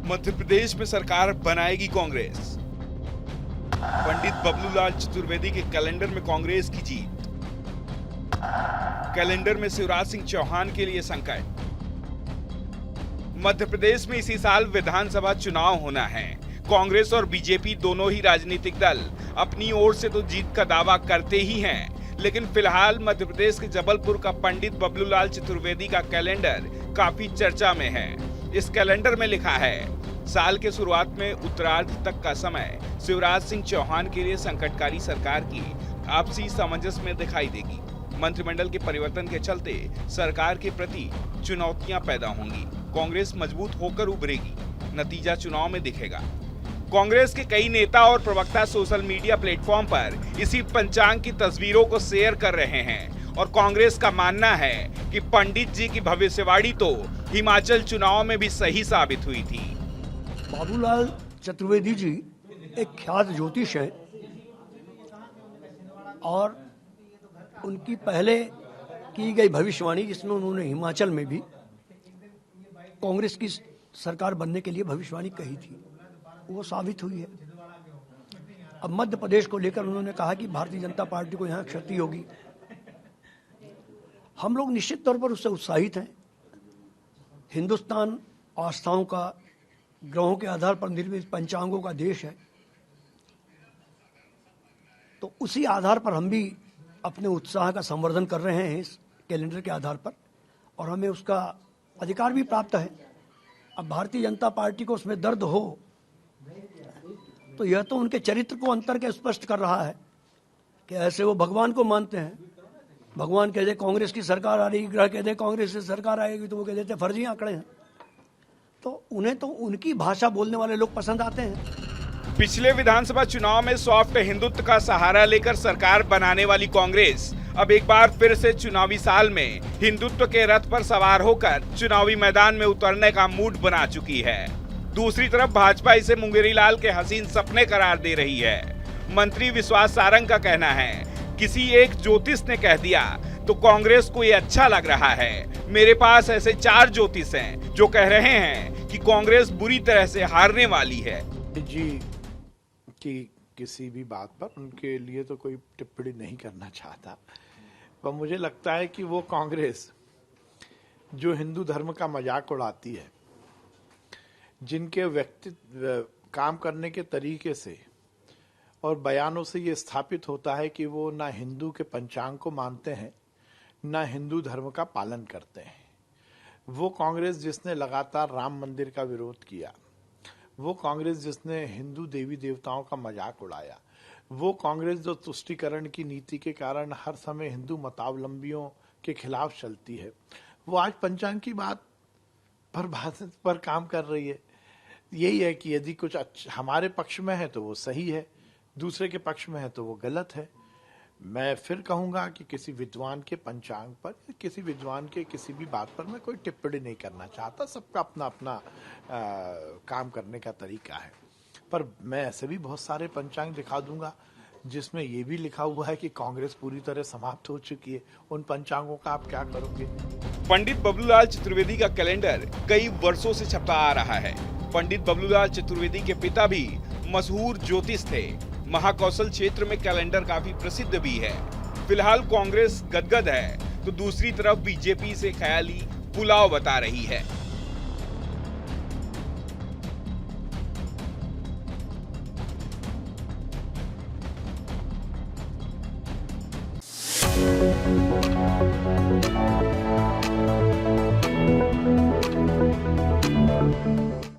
मध्य प्रदेश में सरकार बनाएगी कांग्रेस। पंडित बबलूलाल चतुर्वेदी के कैलेंडर में कांग्रेस की जीत। कैलेंडर में शिवराज सिंह चौहान के लिए संकट। मध्य प्रदेश में इसी साल विधानसभा चुनाव होना है। कांग्रेस और बीजेपी दोनों ही राजनीतिक दल अपनी ओर से तो जीत का दावा करते ही हैं, लेकिन फिलहाल मध्य प्रदेश के जबलपुर का पंडित बबलूलाल चतुर्वेदी का कैलेंडर काफी चर्चा में है। इस कैलेंडर में लिखा है, साल के शुरुआत में उत्तरार्ध तक का समय शिवराज सिंह चौहान के लिए संकटकारी सरकार की आपसी सामंजस्य में दिखाई देगी। मंत्रिमंडल के परिवर्तन के चलते सरकार के प्रति चुनौतियां पैदा होंगी। कांग्रेस मजबूत होकर उभरेगी, नतीजा चुनाव में दिखेगा। कांग्रेस के कई नेता और प्रवक्ता सोशल मीडिया प्लेटफॉर्म पर इसी पंचांग की तस्वीरों को शेयर कर रहे हैं और कांग्रेस का मानना है कि पंडित जी की भविष्यवाणी तो हिमाचल चुनाव में भी सही साबित हुई थी। बाबूलाल चतुर्वेदी जी एक ख्यात ज्योतिष हैं और उनकी पहले की गई भविष्यवाणी, जिसमें उन्होंने हिमाचल में भी कांग्रेस की सरकार बनने के लिए भविष्यवाणी कही थी, वो साबित हुई है। अब मध्य प्रदेश को लेकर उन्होंने कहा कि भारतीय जनता पार्टी को यहाँ क्षति होगी। हम लोग निश्चित तौर पर उससे उत्साहित हैं। हिंदुस्तान आस्थाओं का, ग्रहों के आधार पर निर्मित पंचांगों का देश है, तो उसी आधार पर हम भी अपने उत्साह का संवर्धन कर रहे हैं इस कैलेंडर के आधार पर, और हमें उसका अधिकार भी प्राप्त है। अब भारतीय जनता पार्टी को उसमें दर्द हो तो यह तो उनके चरित्र को अंतर के स्पष्ट कर रहा है कि ऐसे वो भगवान को मानते हैं। भगवान कह दे कांग्रेस की सरकार आ रही, ग्रह कह दे कांग्रेस की सरकार आएगी, तो वो कह देते फर्जी आंकड़े हैं। तो उन्हें तो उनकी भाषा बोलने वाले लोग पसंद आते हैं। पिछले विधानसभा चुनाव में सॉफ्ट हिंदुत्व का सहारा लेकर सरकार बनाने वाली कांग्रेस अब एक बार फिर से चुनावी साल में हिंदुत्व के रथ पर सवार होकर चुनावी मैदान में उतरने का मूड बना चुकी है। दूसरी तरफ भाजपा इसे मुंगेरी लाल के हसीन सपने करार दे रही है। मंत्री विश्वास सारंग का कहना है, किसी एक ज्योतिष ने कह दिया तो कांग्रेस को ये अच्छा लग रहा है। मेरे पास ऐसे 4 ज्योतिष हैं जो कह रहे हैं कि कांग्रेस बुरी तरह से हारने वाली है। जी कि किसी भी बात पर उनके लिए तो कोई टिप्पणी नहीं करना चाहता, पर मुझे लगता है कि वो कांग्रेस जो हिंदू धर्म का मजाक उड़ाती है, जिनके व्यक्तित्व काम करने के तरीके से और बयानों से ये स्थापित होता है कि वो ना हिंदू के पंचांग को मानते हैं, ना हिंदू धर्म का पालन करते हैं। वो कांग्रेस जिसने लगातार राम मंदिर का विरोध किया, वो कांग्रेस जिसने हिंदू देवी देवताओं का मजाक उड़ाया, वो कांग्रेस जो तुष्टीकरण की नीति के कारण हर समय हिंदू मतावलंबियों के खिलाफ चलती है, वो आज पंचांग की बात पर काम कर रही है। यही है कि यदि कुछ हमारे पक्ष में है तो वो सही है, दूसरे के पक्ष में है तो वो गलत है। मैं फिर कहूंगा कि किसी विद्वान के पंचांग पर, किसी विद्वान के किसी भी बात पर मैं कोई टिप्पणी नहीं करना चाहता। सबका अपना अपना काम करने का तरीका है, पर मैं ऐसे भी बहुत सारे पंचांग दिखा दूंगा जिसमें ये भी लिखा हुआ है कि कांग्रेस पूरी तरह समाप्त हो चुकी है। उन पंचांगों का आप क्या करोगे? पंडित बबलूलाल चतुर्वेदी का कैलेंडर कई वर्षों से छपता आ रहा है। पंडित बबलूलाल चतुर्वेदी के पिता भी मशहूर ज्योतिष थे। महाकौशल क्षेत्र में कैलेंडर काफी प्रसिद्ध भी है। फिलहाल कांग्रेस गदगद है तो दूसरी तरफ बीजेपी से ख्याली पुलाव बता रही है।